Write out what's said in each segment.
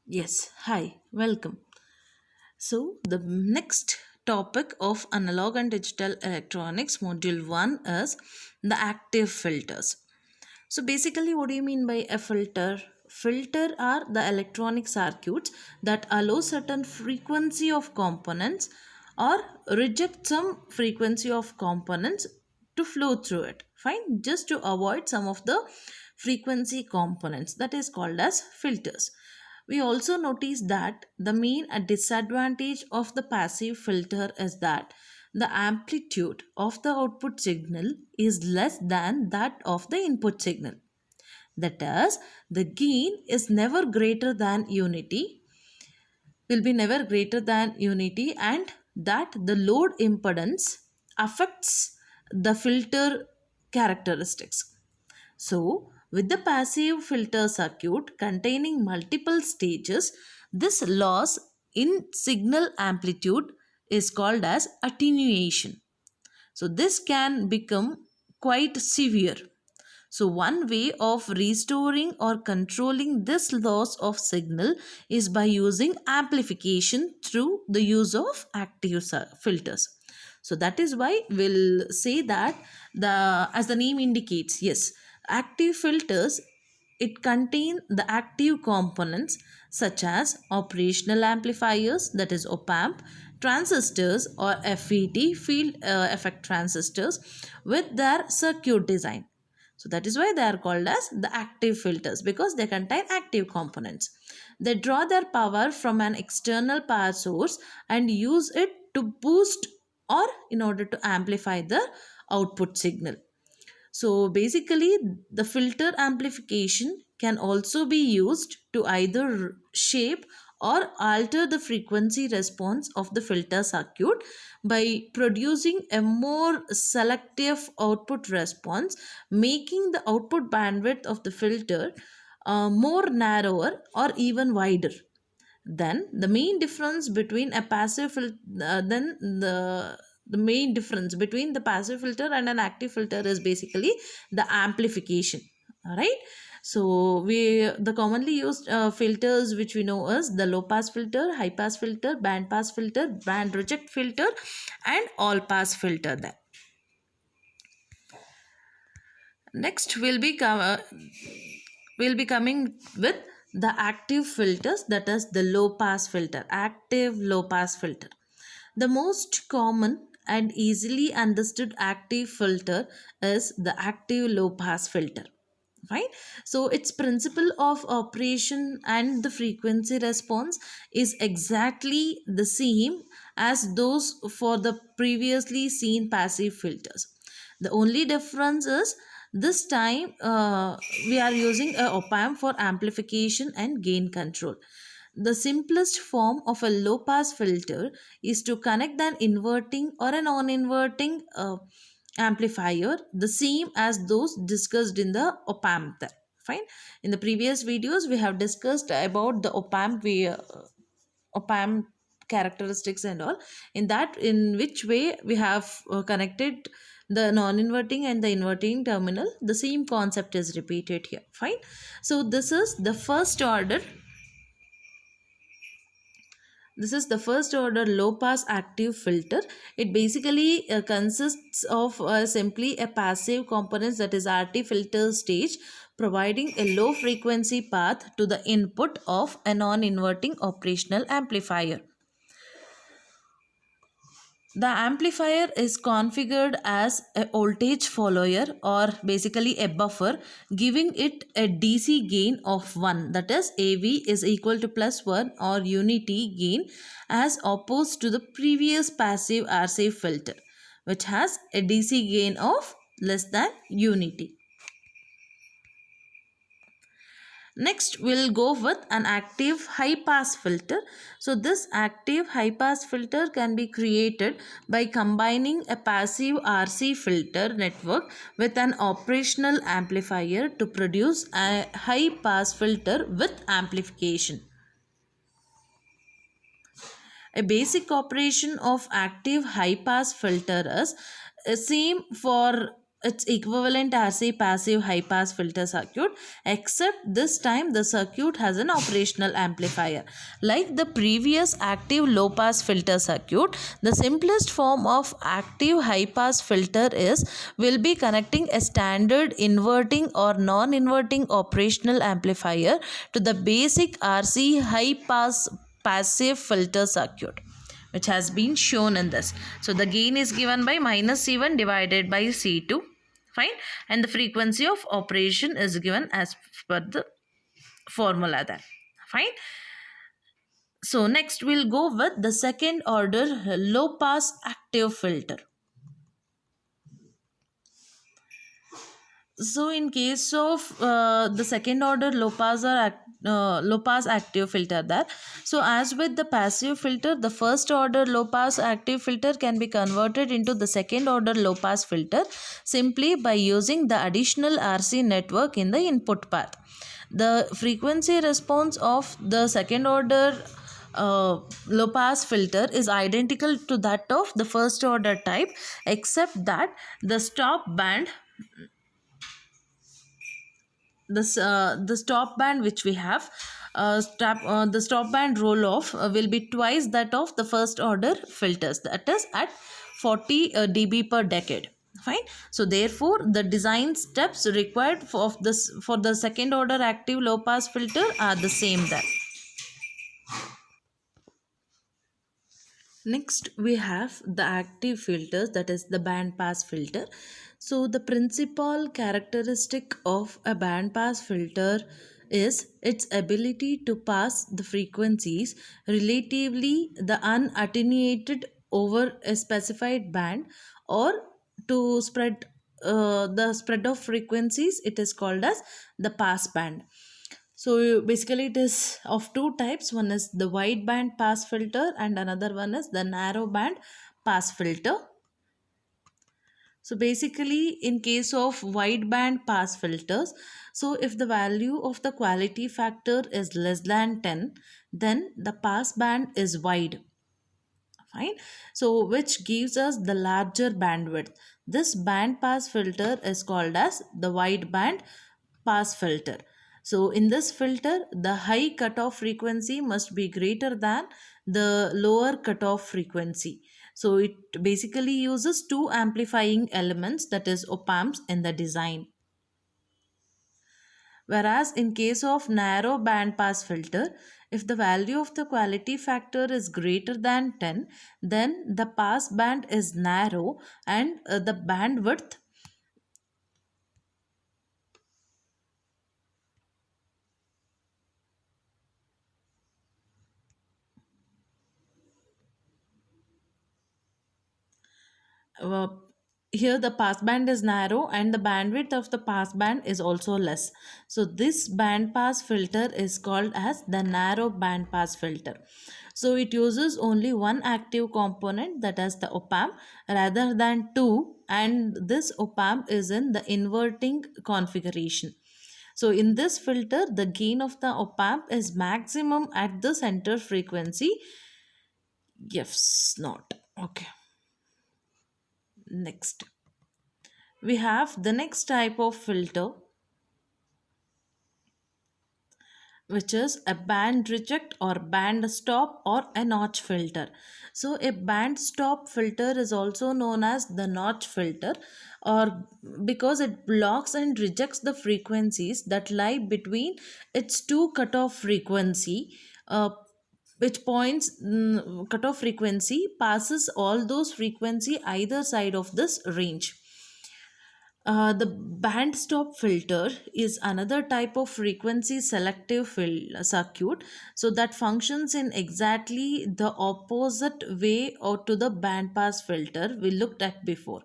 Yes, hi, welcome. So, the next topic of analog and digital electronics, module 1 is the active filters. So, basically, what do you mean by a filter? Filter are the electronic circuits that allow certain frequency of components or reject some frequency of components to flow through it. Fine, just to avoid some of the frequency components, that is called as filters. We also notice that the main disadvantage of the passive filter is that the amplitude of the output signal is less than that of the input signal. That is, the gain is never greater than unity, will be never greater than unity, and that the load impedance affects the filter characteristics. So, with the passive filter circuit containing multiple stages, this loss in signal amplitude is called as attenuation. So, this can become quite severe. So, one way of restoring or controlling this loss of signal is by using amplification through the use of active filters. So, that is why we'll say that the as the name indicates, yes, active filters, it contain the active components such as operational amplifiers, that is op amp, transistors or FET, field effect transistors, with their circuit design. So that is why they are called as the active filters, because they contain active components. They draw their power from an external power source and use it to boost or in order to amplify the output signal. So basically, the filter amplification can also be used to either shape or alter the frequency response of the filter circuit by producing a more selective output response, making the output bandwidth of the filter more narrower or even wider. Then the main difference between a then the main difference between the passive filter and an active filter is basically the amplification. All right. So we the commonly used filters which we know is the low pass filter, high pass filter, band pass filter, band reject filter, and all pass filter. Then next we'll be coming with the active filters, that is the low pass filter, active low pass filter. The most common and easily understood active filter is the active low pass filter. Right? So its principle of operation and the frequency response is exactly the same as those for the previously seen passive filters. The only difference is this time we are using a op amp for amplification and gain control. The simplest form of a low pass filter is to connect an inverting or a non inverting amplifier, the same as those discussed in the op amp. Fine. In the previous videos, we have discussed about the op amp characteristics and all. In that, in which way we have connected the non-inverting and the inverting terminal, the same concept is repeated here. Fine. So this is the first order, this is the first order low pass active filter. It basically consists of simply a passive component, that is RT filter stage, providing a low frequency path to the input of a non-inverting operational amplifier. The amplifier is configured as a voltage follower or basically a buffer, giving it a DC gain of 1, that is AV is equal to plus 1 or unity gain, as opposed to the previous passive RC filter which has a DC gain of less than unity. Next, we'll go with an active high pass filter. So, this active high pass filter can be created by combining a passive RC filter network with an operational amplifier to produce a high pass filter with amplification. A basic operation of active high pass filter is same for its equivalent RC passive high pass filter circuit, except this time the circuit has an operational amplifier. Like the previous active low pass filter circuit, the simplest form of active high pass filter is will be connecting a standard inverting or non inverting operational amplifier to the basic RC high pass passive filter circuit, which has been shown in this. So the gain is given by minus C1 divided by C2. Fine. And the frequency of operation is given as per the formula there. Fine. So next we'll go with the second order low pass active filter. So in case of the second order low pass active filter there. So as with the passive filter, the first order low pass active filter can be converted into the second order low pass filter simply by using the additional RC network in the input path. The frequency response of the second order low pass filter is identical to that of the first order type, except that the stop band, the stop band which we have, the stop band roll off will be twice that of the first order filters, that is at 40 dB per decade. Fine. So therefore the design steps required for the second order active low pass filter are the same there. Next, we have the active filters, that is the band pass filter. So, the principal characteristic of a band pass filter is its ability to pass the frequencies relatively the unattenuated over a specified band, or to spread the spread of frequencies, it is called as the pass band. So basically it is of two types. One is the wide band pass filter and another one is the narrow band pass filter. So basically in case of wide band pass filters, so if the value of the quality factor is less than 10, then the pass band is wide. Fine. So which gives us the larger bandwidth. This band pass filter is called as the wide band pass filter. So in this filter, the high cutoff frequency must be greater than the lower cutoff frequency. So it basically uses two amplifying elements, that is op amps, in the design. Whereas in case of narrow band pass filter, if the value of the quality factor is greater than 10, then the pass band is narrow and the bandwidth uh, here the passband is narrow and the bandwidth of the passband is also less. So this band pass filter is called as the narrow band pass filter. So it uses only one active component, that is the op amp, rather than two, and this op amp is in the inverting configuration. So in this filter the gain of the op amp is maximum at the center frequency. Yes, not okay. Next, we have the next type of filter, which is a band reject or band stop or a notch filter. So a band stop filter is also known as the notch filter, or because it blocks and rejects the frequencies that lie between its two cutoff frequency, which points cutoff frequency passes all those frequency either side of this range. The band stop filter is another type of frequency selective circuit, so that functions in exactly the opposite way or to the band pass filter we looked at before.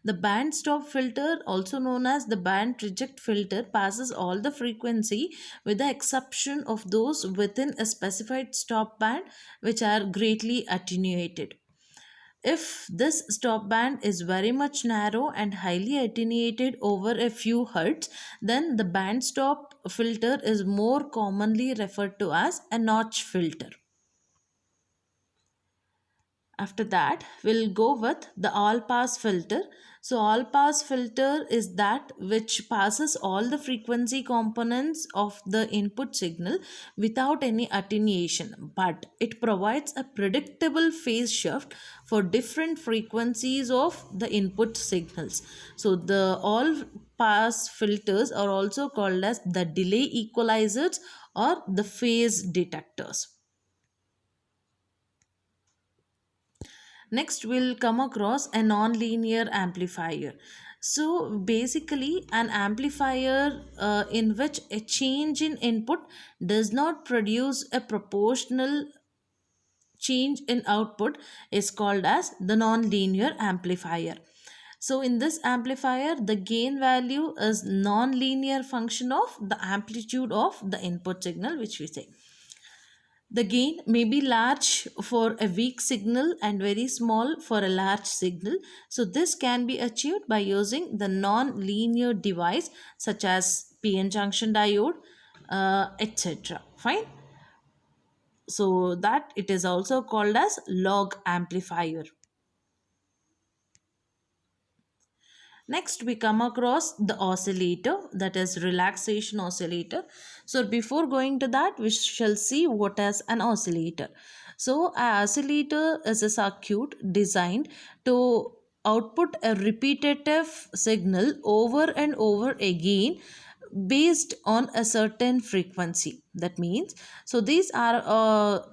The band stop filter, also known as the band reject filter, passes all the frequency with the exception of those within a specified stop band which are greatly attenuated. If this stop band is very much narrow and highly attenuated over a few hertz, then the band stop filter is more commonly referred to as a notch filter. After that, we'll go with the all pass filter. So, all pass filter is that which passes all the frequency components of the input signal without any attenuation, but it provides a predictable phase shift for different frequencies of the input signals. So, the all pass filters are also called as the delay equalizers or the phase detectors. Next, we'll come across a non-linear amplifier. So, basically, an amplifier in which a change in input does not produce a proportional change in output is called as the non-linear amplifier. So, in this amplifier, the gain value is non-linear function of the amplitude of the input signal, which we say. The gain may be large for a weak signal and very small for a large signal. So, this can be achieved by using the non linear device such as PN junction diode, etc. Fine. So, that it is also called as log amplifier. Next, we come across the oscillator, that is relaxation oscillator. So, before going to that, we shall see what is an oscillator. So, an oscillator is a circuit designed to output a repetitive signal over and over again based on a certain frequency. That means, so these are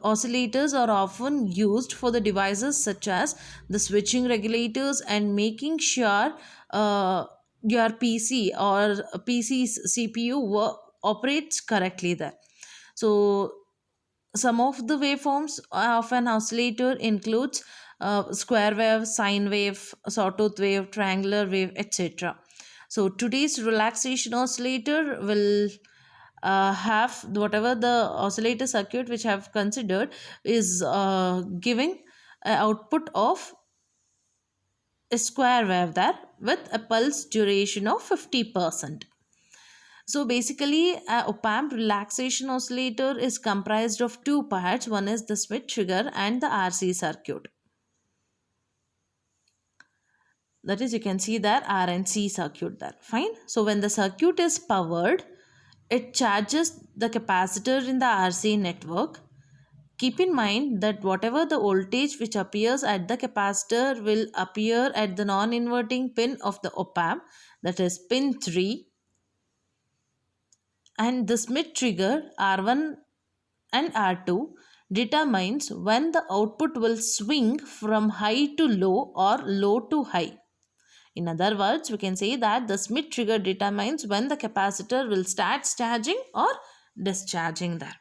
oscillators are often used for the devices such as the switching regulators and making sure your PC or PC's CPU operates correctly there. So some of the waveforms of an oscillator includes square wave, sine wave, sawtooth wave, triangular wave, etc. So today's relaxation oscillator will have whatever the oscillator circuit which I have considered is giving an output of a square wave there with a pulse duration of 50%. So basically, a op-amp relaxation oscillator is comprised of two parts. One is the switch trigger and the RC circuit. That is, you can see that R and C circuit there. Fine. So when the circuit is powered, it charges the capacitor in the RC network. Keep in mind that whatever the voltage which appears at the capacitor will appear at the non-inverting pin of the op-amp, that is pin 3, and the Smith trigger R1 and R2 determines when the output will swing from high to low or low to high. In other words, we can say that the Smith trigger determines when the capacitor will start charging or discharging there.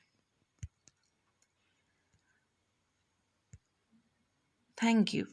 Thank you.